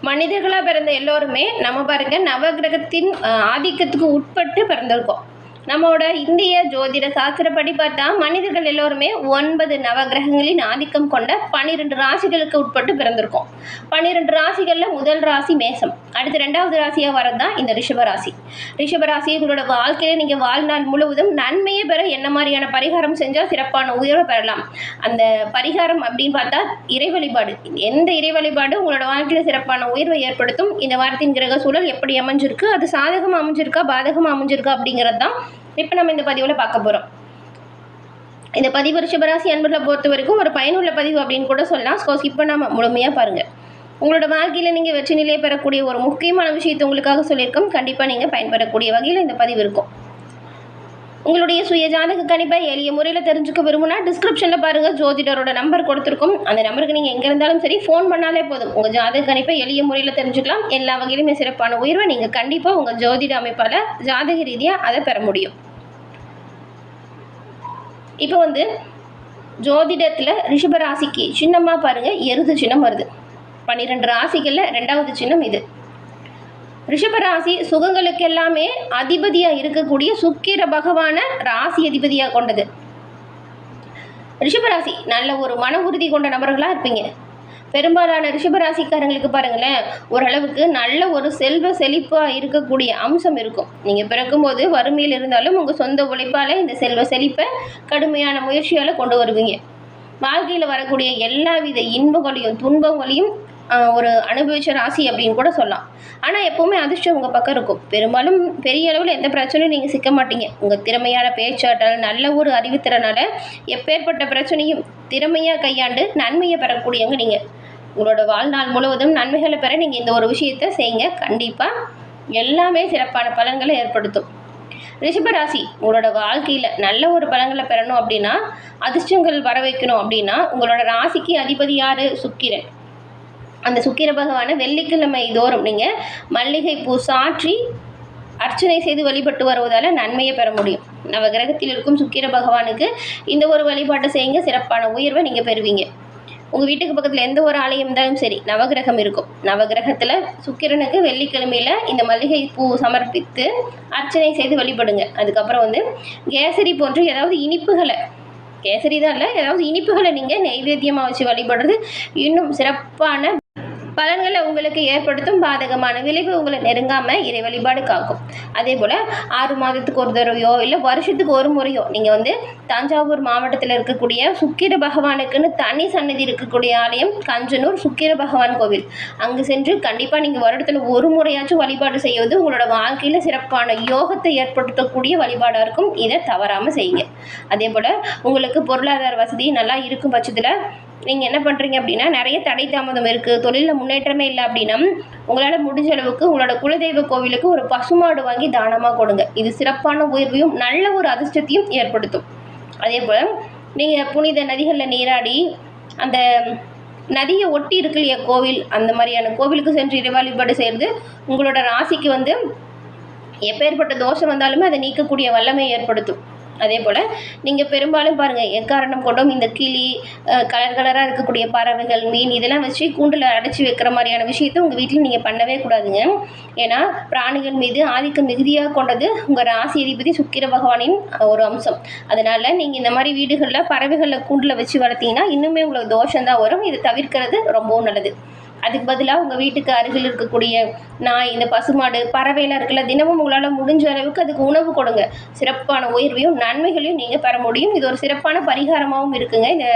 மனிதர்களாக பிறந்த எல்லோருமே நம்ம பாருங்க நவகிரகத்தின் ஆதிக்கத்துக்கு உட்பட்டு பிறந்திருக்கோம். நம்மளோட இந்திய ஜோதிட சாஸ்திரப்படி பார்த்தா மனிதர்கள் எல்லோருமே 9 நவகிரகங்களின் ஆதிக்கம் கொண்ட 12 ராசிகளுக்கு உட்பட்டு பிறந்திருக்கோம். 12 ராசிகளில் முதல் ராசி மேசம், அடுத்து 2வது ராசியாக வரது தான் இந்த ரிஷபராசி. ரிஷபராசி உங்களோட வாழ்க்கையில் நீங்கள் வாழ்நாள் முழுவதும் நன்மையை பெற என்ன மாதிரியான பரிகாரம் செஞ்சால் சிறப்பான உயர்வை பெறலாம்? அந்த பரிகாரம் அப்படின்னு பார்த்தா இறை வழிபாடு. எந்த இறை வழிபாடு உங்களோட வாழ்க்கையில் சிறப்பான உயர்வை ஏற்படுத்தும்? இந்த வாரத்தின் கிரக சூழல் எப்படி அமைஞ்சிருக்கு, அது சாதகமாக அமைஞ்சிருக்கா பாதகமாக அமைஞ்சிருக்கா அப்படிங்கிறது தான் இப்போ நம்ம இந்த பதிவில் பார்க்க போகிறோம். இந்த பதிவு ரிஷபராசி அன்பர்களை பொறுத்த வரைக்கும் ஒரு பயனுள்ள பதிவு அப்படின்னு கூட சொல்லலாம். ஸோ இப்போ நம்ம முழுமையாக பாருங்கள். உங்களோட வாழ்க்கையில் நீங்கள் வெற்றி நிலையை பெறக்கூடிய ஒரு முக்கியமான விஷயத்தை உங்களுக்காக சொல்லியிருக்கோம். கண்டிப்பாக நீங்கள் பயன்பெறக்கூடிய வகையில் இந்த பதிவு இருக்கும். உங்களுடைய சுய ஜாதக கணிப்பை எளிய முறையில் தெரிஞ்சுக்க விரும்புனா டிஸ்கிரிப்ஷனில் பாருங்கள், ஜோதிடரோட நம்பர் கொடுத்துருக்கோம். அந்த நம்பருக்கு நீங்கள் எங்கே இருந்தாலும் சரி ஃபோன் பண்ணாலே போதும். உங்கள் ஜாதக கணிப்பை எளிய முறையில் தெரிஞ்சுக்கலாம். எல்லா வகையிலுமே சிறப்பான உயர்வை நீங்கள் கண்டிப்பாக உங்கள் ஜோதிட அமைப்பால் ஜாதக ரீதியாக அதை பெற முடியும். இப்போ ஜோதிடத்தில் ரிஷபராசிக்கு சின்னமாக பாருங்கள், எருது சின்னம் வருது. 12 ராசிகளில் 2வது சின்னம் இது. ரிஷபராசி சுகங்களுக்கு எல்லாமே அதிபதியாக இருக்கக்கூடிய சுக்கிர பகவான ராசி அதிபதியாக கொண்டது. ரிஷபராசி நல்ல ஒரு மன உறுதி கொண்ட நபர்களாக இருப்பீங்க. பெரும்பாலான ரிஷபராசிக்காரங்களுக்கு பாருங்களேன், ஓரளவுக்கு நல்ல ஒரு செல்வ செழிப்பாக இருக்கக்கூடிய அம்சம் இருக்கும். நீங்கள் பிறக்கும்போது வறுமையில் இருந்தாலும் உங்கள் சொந்த உழைப்பால் இந்த செல்வ செழிப்பை கடுமையான முயற்சியால் கொண்டு வருவீங்க. வாழ்க்கையில் வரக்கூடிய எல்லா வித இன்பங்களையும் துன்பங்களையும் ஒரு அனுபவிச்ச ராசி அப்படின்னு கூட சொல்லலாம். ஆனால் எப்போவுமே அதிர்ஷ்டம் உங்கள் பக்கம் இருக்கும். பெரும்பாலும் பெரிய அளவில் எந்த பிரச்சனையும் நீங்கள் சிக்க மாட்டீங்க. உங்கள் திறமையான பேச்சாற்றல், நல்ல ஒரு அறிவுத்திறனால் எப்பேற்பட்ட பிரச்சனையும் திறமையாக கையாண்டு நன்மையை பெறக்கூடியவங்க நீங்கள். உங்களோட வாழ்நாள் முழுவதும் நன்மைகளை பெற நீங்கள் இந்த ஒரு விஷயத்தை செய்யுங்க. கண்டிப்பாக எல்லாமே சிறப்பான பலன்களை ஏற்படுத்தும். ரிஷபராசி உங்களோட வாழ்க்கையில் நல்ல ஒரு பலன்களை பெறணும் அப்படின்னா, அதிர்ஷ்டங்கள் வர வைக்கணும் அப்படின்னா, உங்களோட ராசிக்கு அதிபதி யார்? சுக்கிரன். அந்த சுக்கிர பகவானை வெள்ளிக்கிழமை தோறும் நீங்கள் மல்லிகை பூ சாற்றி அர்ச்சனை செய்து வழிபட்டு வருவதால் நன்மையை பெற முடியும். நவகிரகத்தில் இருக்கும் சுக்கிர பகவானுக்கு இந்த ஒரு வழிபாட்டை செய்யுங்க, சிறப்பான உயர்வை நீங்கள் பெறுவீங்க. உங்கள் வீட்டுக்கு பக்கத்தில் எந்த ஒரு ஆலயம் இருந்தாலும் சரி, நவகிரகம் இருக்கும். நவகிரகத்தில் சுக்கிரனுக்கு வெள்ளிக்கிழமையில் இந்த மல்லிகை பூ சமர்ப்பித்து அர்ச்சனை செய்து வழிபடுங்க. அதுக்கப்புறம் கேசரி போன்று ஏதாவது இனிப்புகளை, கேசரி தான் இல்லை, ஏதாவது இனிப்புகளை நீங்கள் நைவேத்தியமாக வச்சு வழிபடுறது இன்னும் சிறப்பான பலன்களை உங்களுக்கு ஏற்படுத்தும். பாதகமான விளைவு உங்களை நெருங்காமல் இறை வழிபாடு காக்கும். அதே போல் 6 மாதத்துக்கு ஒரு தடவையோ இல்லை வருஷத்துக்கு ஒரு முறையோ நீங்கள் தஞ்சாவூர் மாவட்டத்தில் இருக்கக்கூடிய சுக்கிர பகவானுக்குன்னு தனி சன்னதி இருக்கக்கூடிய ஆலயம் கஞ்சனூர் சுக்கிர பகவான் கோவில், அங்கு சென்று கண்டிப்பாக நீங்கள் வருடத்தில் ஒரு முறையாச்சும் வழிபாடு செய்வது உங்களோட வாழ்க்கையில் சிறப்பான யோகத்தை ஏற்படுத்தக்கூடிய வழிபாடாக இருக்கும். இதை தவறாமல் செய்யுங்க. அதே போல் உங்களுக்கு பொருளாதார வசதி நல்லா இருக்கும் பட்சத்தில் நீங்கள் என்ன பண்ணுறீங்க அப்படின்னா, நிறைய தடை தாமதம் இருக்குது, தொழிலில் முன்னேற்றமே இல்லை அப்படின்னா, உங்களால் முடிஞ்ச அளவுக்கு உங்களோட குலதெய்வ கோவிலுக்கு ஒரு பசுமாடு வாங்கி தானமாக கொடுங்க. இது சிறப்பான உயர்வையும் நல்ல ஒரு அதிர்ஷ்டத்தையும் ஏற்படுத்தும். அதே போல் நீங்கள் புனித நதிகளில் நீராடி அந்த நதியை ஒட்டி இருக்கு இல்லையா கோவில், அந்த மாதிரியான கோவிலுக்கு சென்று இறை வழிபாடு செய்கிறது உங்களோட ராசிக்கு எப்பேற்பட்ட தோஷம் வந்தாலுமே அதை நீக்கக்கூடிய வல்லமையை ஏற்படுத்தும். அதே போல் நீங்கள் பெரும்பாலும் பாருங்கள், எக்காரணம் கொண்டும் இந்த கிளி, கலர் கலராக இருக்கக்கூடிய பறவைகள், மீன் இதெல்லாம் வச்சு கூண்டில் அடைச்சி வைக்கிற மாதிரியான விஷயத்தை உங்கள் வீட்டில் நீங்கள் பண்ணவே கூடாதுங்க. ஏன்னா பிராணிகள் மீது ஆதிக்கம் மிகுதியாக கொண்டது உங்கள் ராசி அதிபதி சுக்கிர பகவானின் ஒரு அம்சம். அதனால் நீங்கள் இந்த மாதிரி வீடுகளில் பறவைகளில் கூண்டில் வச்சு வளர்த்தீங்கன்னா இன்னுமே உங்களுக்கு தோஷம்தான் வரும். இதை தவிர்க்கிறது ரொம்பவும் நல்லது. அதுக்கு பதிலாக உங்கள் வீட்டுக்கு அருகில் இருக்கக்கூடிய நாய், இந்த பசுமாடு, பறவைலாம் இருக்குல்ல, தினமும் உங்களால் முடிஞ்ச அளவுக்கு அதுக்கு உணவு கொடுங்க. சிறப்பான உயர்வையும் நன்மைகளையும் நீங்கள் பெற முடியும். இது ஒரு சிறப்பான பரிகாரமாகவும் இருக்குங்க. இந்த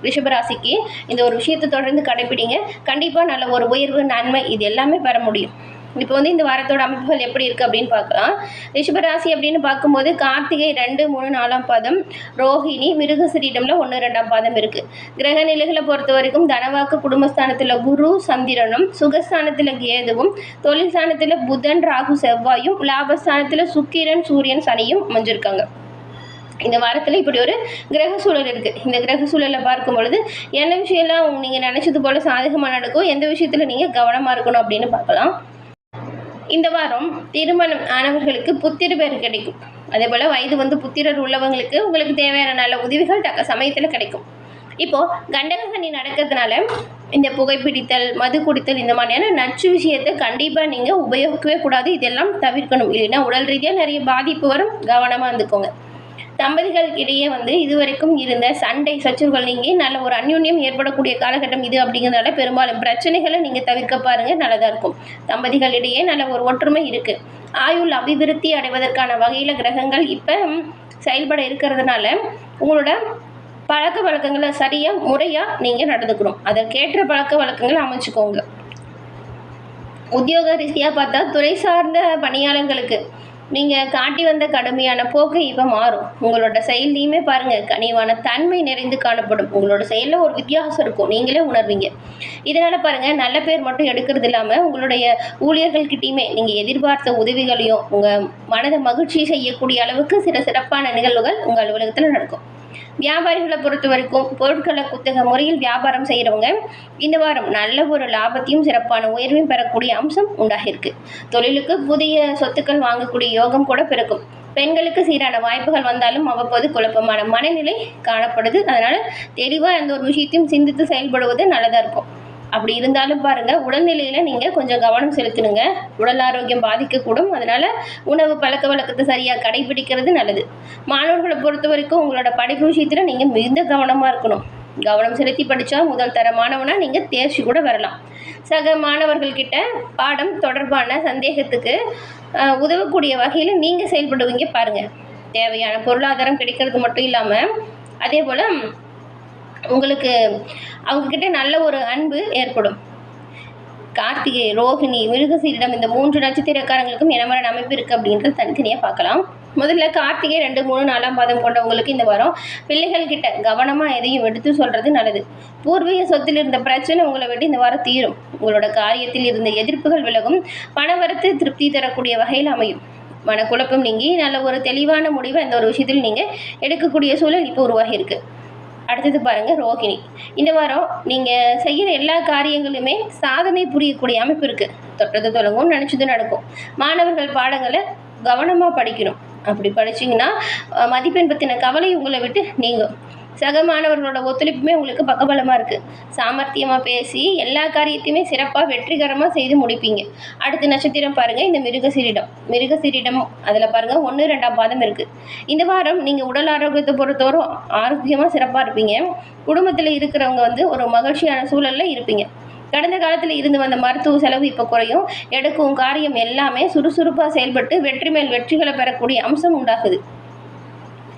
ரிஷபராசிக்கு இந்த ஒரு விஷயத்தை தொடர்ந்து கடைப்பிடிங்க. கண்டிப்பாக நல்ல ஒரு உயர்வு, நன்மை இது எல்லாமே பெற முடியும். இப்போ இந்த வாரத்தோட அமைப்புகள் எப்படி இருக்குது அப்படின்னு பார்க்கலாம். ரிஷபராசி அப்படின்னு பார்க்கும்போது கார்த்திகை 2, 3, 4ஆம் பாதம், ரோஹிணி, மிருகசரீடமில் 1, 2ஆம் பாதம் இருக்குது. கிரக நிலைகளை பொறுத்த வரைக்கும் தனவாக்கு குடும்பஸ்தானத்தில் குரு சந்திரனும், சுகஸ்தானத்தில் கேதுவும், தொழில் ஸ்தானத்தில் புதன் ராகு செவ்வாயும், லாபஸ்தானத்தில் சுக்கிரன் சூரியன் சனியும் அமைஞ்சிருக்காங்க. இந்த வாரத்தில் இப்படி ஒரு கிரக சூழல் இருக்குது. இந்த கிரக சூழலை பார்க்கும் பொழுது என்ன விஷயம்லாம் நீங்கள் நினச்சது போல் சாதகமாக நடக்கும், எந்த விஷயத்தில் நீங்கள் கவனமாக இருக்கணும் அப்படின்னு பார்க்கலாம். இந்த வாரம் திருமணம் ஆனவர்களுக்கு புத்திர பேர் கிடைக்கும். அதே போல் வயது புத்திரர் உள்ளவங்களுக்கு உங்களுக்கு தேவையான நல்ல உதவிகள் தக்க சமயத்தில் கிடைக்கும். இப்போது கண்டக சனி நடக்கிறதுனால இந்த புகைப்பிடித்தல், மது குடித்தல் இந்த மாதிரியான நச்சு விஷயத்தை கண்டிப்பாக நீங்கள் உபயோகிக்கவே கூடாது. இதெல்லாம் தவிர்க்கணும். இல்லைன்னா உடல் ரீதியாக நிறைய பாதிப்பு வரும். கவனமாக இருந்துக்கோங்க. தம்பதிகளுக்கிடையே இதுவரைக்கும் இருந்த சண்டை சச்சரவுகள் நீங்கி நல்ல ஒரு அந்யோன்யம் ஏற்படக்கூடிய காலகட்டம் இது அப்படிங்கிறதுனால பெரும்பாலும் பிரச்சனைகளை நீங்கள் தவிர்க்க பாருங்கள், நல்லதாக இருக்கும். தம்பதிகளிடையே நல்ல ஒரு ஒற்றுமை இருக்குது. ஆயுள் அபிவிருத்தி அடைவதற்கான வகையில் கிரகங்கள் இப்போ செயல்பட இருக்கிறதுனால உங்களோட பழக்க வழக்கங்களை சரியாக முறையாக நீங்கள் நடந்துக்கணும். அதற்கேற்ற பழக்க வழக்கங்களை அமைச்சுக்கோங்க. உத்தியோக ரீதியாக பார்த்தா துறை சார்ந்த பணியாளர்களுக்கு நீங்கள் காட்டி வந்த கடுமையான போக்கு இப்போ மாறும். உங்களோட செயல்லையுமே பாருங்கள், கனிவான தன்மை நிறைந்து காணப்படும். உங்களோட செயலில் ஒரு வித்தியாசம் இருக்கும், நீங்களே உணர்வீங்க. இதனால் பாருங்கள், நல்ல பேர் மட்டும் எடுக்கிறது இல்லாமல் உங்களுடைய ஊழியர்கள்கிட்டையுமே நீங்கள் எதிர்பார்த்த உதவிகளையும் உங்கள் மனதை மகிழ்ச்சி செய்யக்கூடிய அளவுக்கு சில சிறப்பான நிகழ்வுகள் உங்கள் அலுவலகத்தில் நடக்கும். வியாபாரிகளை பொறுத்த வரைக்கும் பொருட்களை குத்தக முறையில் வியாபாரம் செய்கிறவங்க இந்த வாரம் நல்ல ஒரு லாபத்தையும் சிறப்பான உயர்வையும் பெறக்கூடிய அம்சம் உண்டாகிருக்கு. தொழிலுக்கு புதிய சொத்துக்கள் வாங்கக்கூடிய யோகம் கூட பிறக்கும். பெண்களுக்கு சீரான வாய்ப்புகள் வந்தாலும் அவ்வப்போது குழப்பமான மனநிலை காணப்படுது. அதனால் தெளிவாக எந்த ஒரு விஷயத்தையும் சிந்தித்து செயல்படுவது நல்லதாக இருக்கும். அப்படி இருந்தாலும் பாருங்கள், உடல்நிலையில் நீங்கள் கொஞ்சம் கவனம் செலுத்தணுங்க. உடல் ஆரோக்கியம் பாதிக்கக்கூடும். அதனால் உணவு பழக்க வழக்கத்தை சரியாக கடைபிடிக்கிறது நல்லது. மாணவர்களை பொறுத்த வரைக்கும் உங்களோட படிப்பு விஷயத்தில் நீங்கள் மிகுந்த கவனமாக இருக்கணும். கவனம் செலுத்தி படித்தா முதல் தர மாணவனாக நீங்கள் தேர்ச்சி கூட வரலாம். சக மாணவர்கள்கிட்ட பாடம் தொடர்பான சந்தேகத்துக்கு உதவக்கூடிய வகையில் நீங்கள் செயல்படுவீங்க பாருங்கள். தேவையான பொருளாதாரம் கிடைக்கிறது மட்டும் இல்லாமல் அதே போல் உங்களுக்கு அவங்கக்கிட்ட நல்ல ஒரு அன்பு ஏற்படும். கார்த்திகை, ரோஹிணி, மிருகசீரிடம் இந்த 3 நட்சத்திரக்காரங்களுக்கும் என்ன மாதிரி அமைப்பு இருக்குது அப்படின்றது தனித்தனியாக பார்க்கலாம். முதல்ல கார்த்திகை 2, 3, 4ஆம் பாதம் கொண்டவங்களுக்கு இந்த வாரம் பிள்ளைகள்கிட்ட கவனமாக எதையும் எடுத்து சொல்கிறது நல்லது. பூர்வீக சொத்தில் இருந்த பிரச்சனை உங்களை விட்டு இந்த வாரம் தீரும். உங்களோட காரியத்தில் இருந்த எதிர்ப்புகள் விலகும். பணவரத்து திருப்தி தரக்கூடிய வகையில் அமையும். மனக்குழப்பம் நீங்கி நல்ல ஒரு தெளிவான முடிவை இந்த ஒரு விஷயத்தில் நீங்கள் எடுக்கக்கூடிய சூழல் இப்போ உருவாகி இருக்குது. அடுத்தது பாருங்கள், ரோஹிணி. இந்த வாரம் நீங்கள் செய்கிற எல்லா காரியங்களுமே சாதனை புரியக்கூடிய அமைப்பு இருக்குது. தொட்டது தொடங்கும், நினச்சது நடக்கும். மாணவர்கள் பாடங்களை கவனமாக படிக்கணும். அப்படி படிச்சிங்கன்னா மதிப்பெண் பற்றின கவலை உங்களை விட்டு நீங்கும். சக மாணவர்களோட ஒத்துழைப்புமே உங்களுக்கு பக்கபலமாக இருக்குது. சாமர்த்தியமாக பேசி எல்லா காரியத்தையுமே சிறப்பாக வெற்றிகரமாக செய்து முடிப்பீங்க. அடுத்த நட்சத்திரம் பாருங்கள், இந்த மிருகசீரிடம் அதில் பாருங்கள் 1, 2ஆம் பாதம் இருக்குது. இந்த வாரம் நீங்கள் உடல் ஆரோக்கியத்தை பொறுத்தவரை ஆரோக்கியமாக சிறப்பாக இருப்பீங்க. குடும்பத்தில் இருக்கிறவங்க ஒரு மகிழ்ச்சியான சூழலில் இருப்பீங்க. கடந்த காலத்தில் இருந்து வந்த மருத்துவ செலவு இப்போ குறையும். எடுக்கும் காரியம் எல்லாமே சுறுசுறுப்பாக செயல்பட்டு வெற்றி மேல் வெற்றிகளை பெறக்கூடிய அம்சம் உண்டாகுது.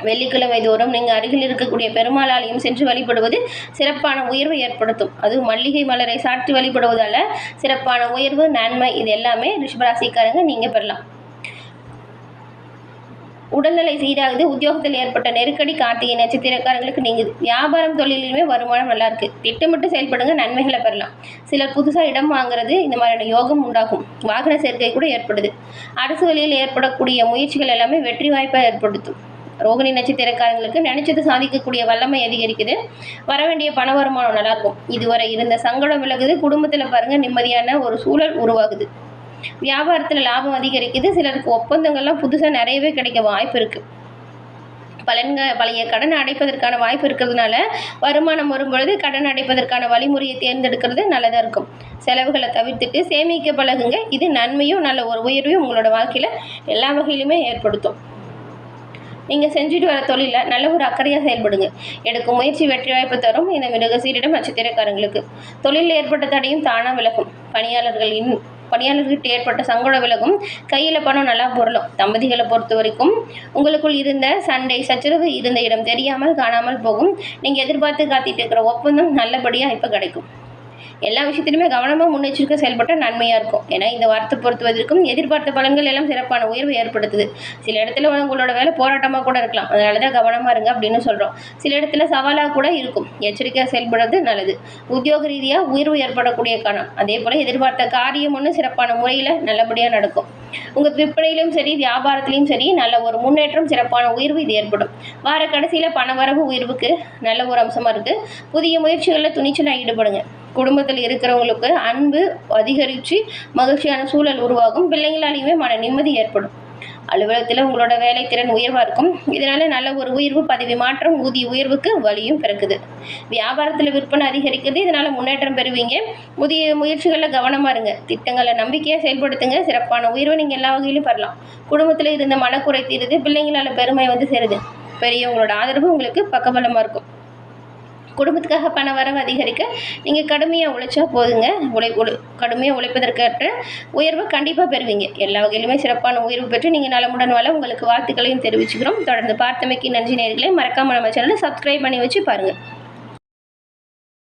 வெள்ளிக்கிழமை தோறும் நீங்கள் அருகில் இருக்கக்கூடிய பெருமாள் ஆலயம் சென்று வழிபடுவது சிறப்பான உயர்வை ஏற்படுத்தும். அதுவும் மல்லிகை மலரை சாற்றி வழிபடுவதால் சிறப்பான உயர்வு, நன்மை இது எல்லாமே ரிஷபராசிக்காரங்க நீங்கள் பெறலாம். உடல்நிலை சீராகுது. உத்தியோகத்தில் ஏற்பட்ட நெருக்கடி கார்த்திகை நட்சத்திரக்காரங்களுக்கு நீங்குது. வியாபாரம் தொழிலுமே வருமானம் நல்லா இருக்கு. திட்டமிட்டு செயல்படுங்க, நன்மைகளை பெறலாம். சிலர் புதுசாக இடம் வாங்குறது இந்த மாதிரியான யோகம் உண்டாகும். வாகன சேர்க்கை கூட ஏற்படுது. அரசு வழியில் ஏற்படக்கூடிய முயற்சிகள் எல்லாமே வெற்றி வாய்ப்பை ஏற்படுத்தும். ரோகிணி நட்சத்திரக்காரங்களுக்கு நினைச்சது சாதிக்கக்கூடிய வல்லமை அதிகரிக்குது. வர வேண்டிய பண வருமானம் நல்லாயிருக்கும். இதுவரை இருந்த சங்கடம் விலகுது. குடும்பத்தில் பாருங்கள், நிம்மதியான ஒரு சூழல் உருவாகுது. வியாபாரத்தில் லாபம் அதிகரிக்குது. சிலருக்கு ஒப்பந்தங்கள்லாம் புதுசாக நிறையவே கிடைக்க வாய்ப்பு இருக்குது. பழைய கடனை அடைப்பதற்கான வாய்ப்பு இருக்கிறதுனால வருமானம் வரும்பொழுது கடன் அடைப்பதற்கான வழிமுறையை தேர்ந்தெடுக்கிறது நல்லதாக இருக்கும். செலவுகளை தவிர்த்துட்டு சேமிக்க பழகுங்க. இது நன்மையும் நல்ல ஒரு உயர்வையும் உங்களோட வாழ்க்கையில் எல்லா வகையிலுமே ஏற்படுத்தும். நீங்கள் செஞ்சுட்டு வர தொழிலில் நல்ல ஒரு அக்கறையாக செயல்படுங்க. எடுக்கும் முயற்சி வெற்றி வாய்ப்பு தரும். இந்த மிருகசீரிடம் நட்சத்திரக்காரங்களுக்கு தொழிலில் ஏற்பட்ட தடையும் தானாக விலகும். பணியாளர்கிட்ட ஏற்பட்ட சங்கடம் விலகும். கையில் பணம் நல்லா பொருளும். தம்பதிகளை பொறுத்த வரைக்கும் உங்களுக்குள் இருந்த சண்டை சச்சரவு இருந்த இடம் தெரியாமல் காணாமல் போகும். நீங்கள் எதிர்பார்த்து காத்திட்டு இருக்கிற ஒப்பந்தம் நல்லபடியாக இப்போ கிடைக்கும். எல்லா விஷயத்திலுமே கவனமாக முன்னெச்சரிக்கை செயல்பட்டால் நன்மையாக இருக்கும். ஏன்னா இந்த வார்த்தை பொறுத்துவதற்கும் எதிர்பார்த்த பலன்கள் எல்லாம் சிறப்பான உயர்வு ஏற்படுத்துது. சில இடத்துல உங்களோட வேலை போராட்டமாக கூட இருக்கலாம். அதனால தான் கவனமாக இருங்க அப்படின்னு சொல்கிறோம். சில இடத்துல சவாலாக கூட இருக்கும். எச்சரிக்கையாக செயல்படுறது நல்லது. உத்தியோக ரீதியாக உயர்வு ஏற்படக்கூடிய காலம். அதே போல் எதிர்பார்த்த காரியம் ஒன்று சிறப்பான முறையில் நல்லபடியாக நடக்கும். உங்கள் விற்பனையிலும் சரி வியாபாரத்திலையும் சரி நல்ல ஒரு முன்னேற்றம், சிறப்பான உயர்வு இது ஏற்படும். வார கடைசியில் பணவரவு உயர்வுக்கு நல்ல ஒரு அம்சமாக இருக்குது. புதிய முயற்சிகளில் துணிச்சலாக ஈடுபடுங்க. குடும்பத்தில் இருக்கிறவங்களுக்கு அன்பு அதிகரித்து மகிழ்ச்சியான சூழல் உருவாகும். பிள்ளைங்களாலேயுமே மன நிம்மதி ஏற்படும். அலுவலகத்தில் உங்களோட வேலைத்திறன் உயர்வாக இருக்கும். இதனால் நல்ல ஒரு உயர்வு, பதவி மாற்றம், ஊதிய உயர்வுக்கு வழியும் பிறக்குது. வியாபாரத்தில் விற்பனை அதிகரிக்குது. இதனால் முன்னேற்றம் பெறுவீங்க. புதிய முயற்சிகளில் கவனமாக இருங்க. திட்டங்களை நம்பிக்கையாக செயல்படுத்துங்க. சிறப்பான உயர்வை நீங்கள் எல்லா வகையிலும் பெறலாம். குடும்பத்தில் இருந்த மனக்குறை தீருது. பிள்ளைங்களால் பெருமை சேருது. பெரியவங்களோட ஆதரவு உங்களுக்கு பக்கபலமாக இருக்கும். குடும்பத்துக்காக பண வரவு அதிகரிக்க நீங்கள் கடுமையாக உழைச்சா போதுங்க. கடுமையாக உழைப்பதற்கேற்ற உயர்வை கண்டிப்பாக பெறுவீங்க. எல்லா வகையிலுமே சிறப்பான உயர்வு பெற்று நீங்கள் நலமுடன் வாழ உங்களுக்கு வாழ்த்துக்களையும் தெரிவிச்சுக்கிறோம். தொடர்ந்து பார்த்தமைக்கு நன்றி நேயர்களே. மறக்காமல் நம்ம சேனலை சப்ஸ்கிரைப் பண்ணி வச்சு பாருங்கள்.